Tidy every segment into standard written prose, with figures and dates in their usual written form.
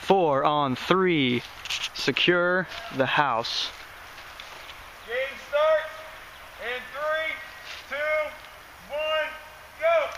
4 on 3. Secure the house. Game start in 3, 2, 1, go!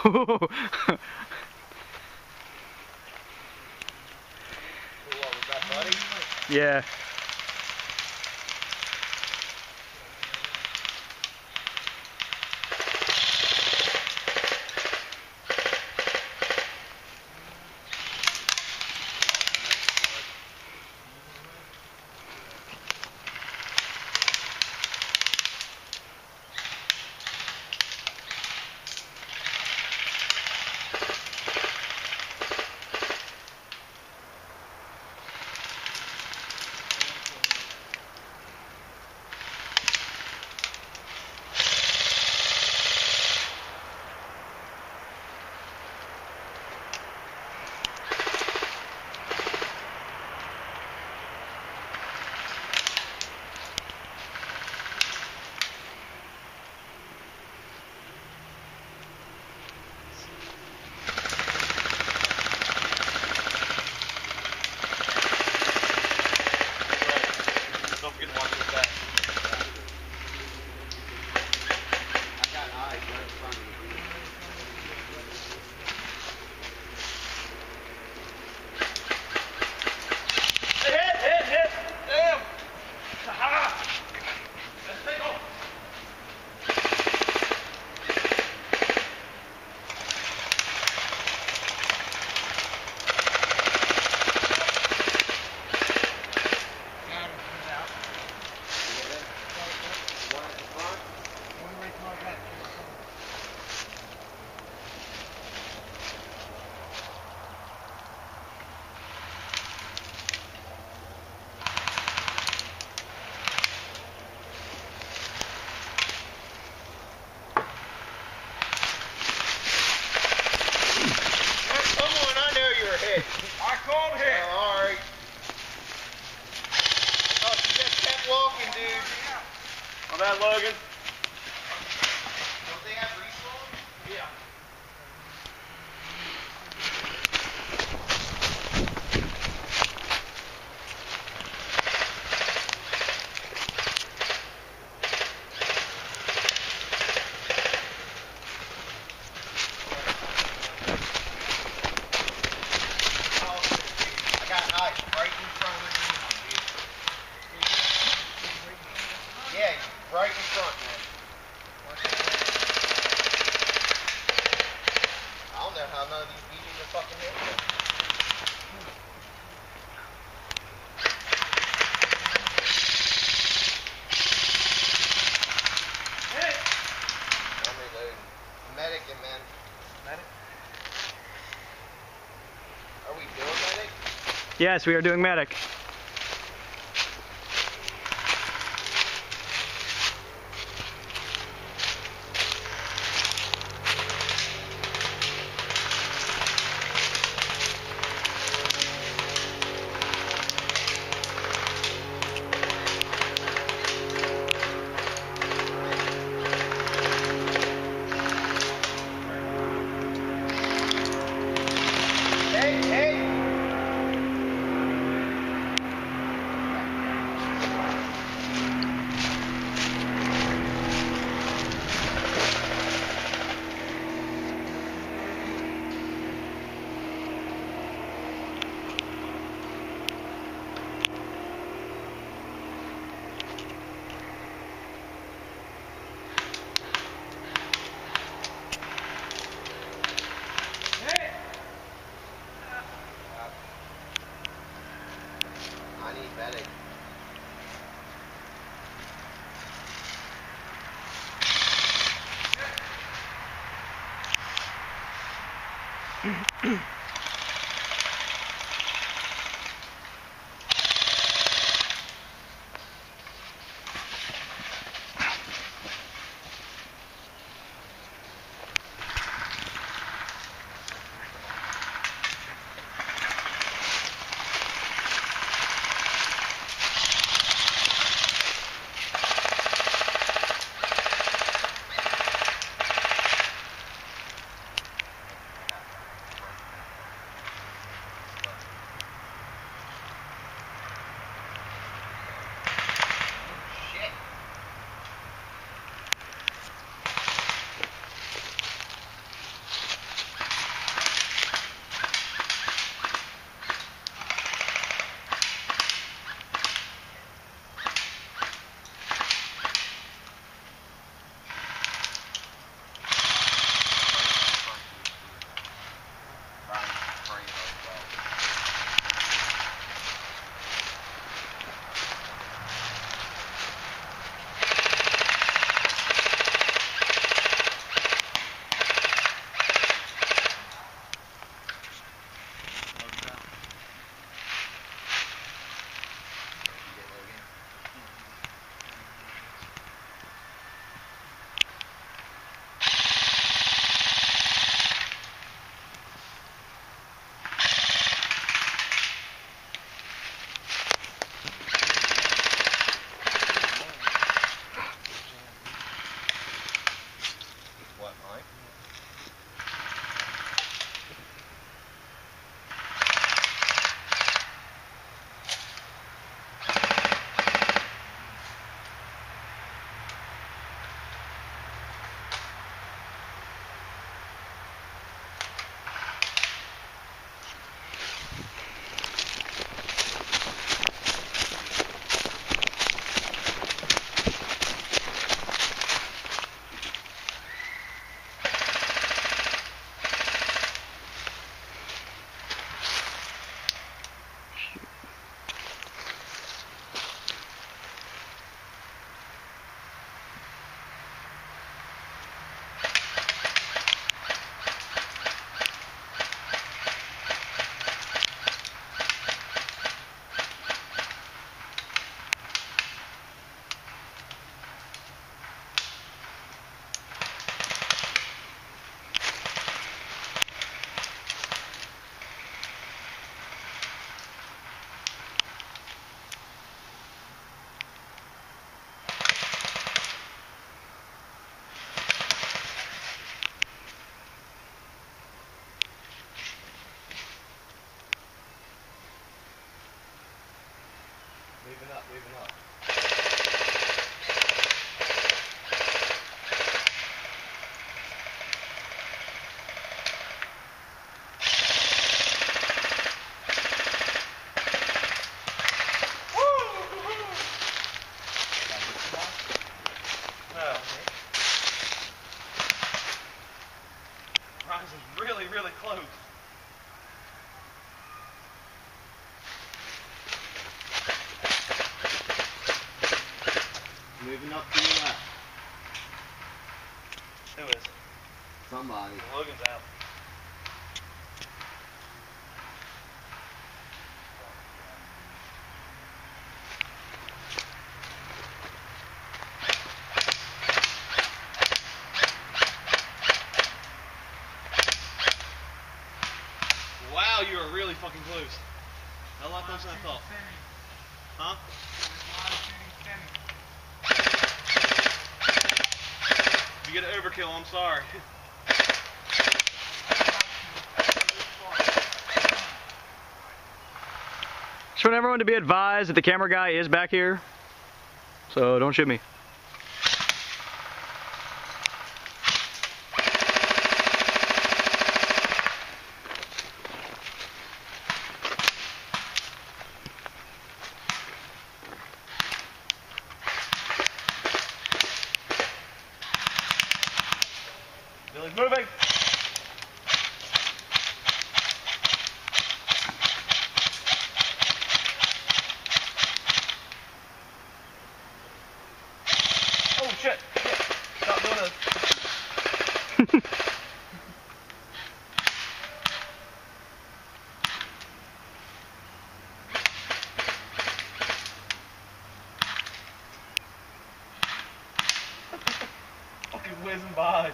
What was that, buddy? Yeah. Don't get one with that. I got eyes right in front of me. Hit! Damn! Aha! Let's take off. I called him. Alright. Oh, she just kept walking, dude. Oh, that Logan? Don't they have respawn? Yeah. Right in front, man. I don't know how none of these beat the fucking head. Hey! I'm reloading. Medic and man. Medic? Are we doing medic? Yes, we are doing medic. Moving up, moving up. Ryan's is really, really close. Moving up to your left. Who is? Somebody. Logan's out. Wow, you are really fucking close. A lot closer than I thought. Huh? If you get an overkill, I'm sorry. Just want everyone to be advised that the camera guy is back here, so don't shoot me. Billy's moving. Oh shit! Stop doing this. you whizzing by.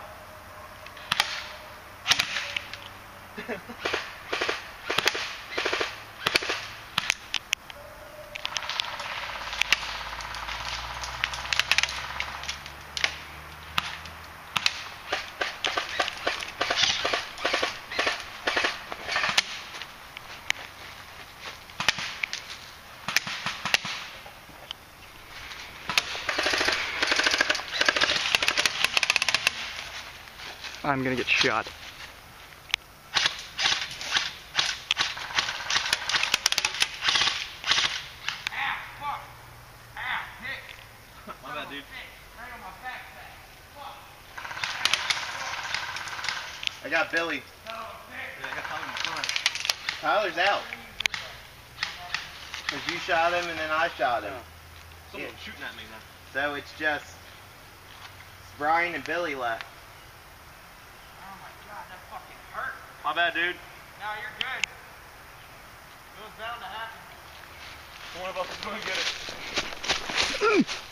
I'm gonna get shot. My bad, dude. I got Billy. Yeah, I got Tyler in front. Tyler's out. Because you shot him and then I shot him. Someone's shooting at me now. So it's just Brian and Billy left. Oh my god, that fucking hurt. My bad, dude. No, you're good. It was bound to happen. One of us is going to get it.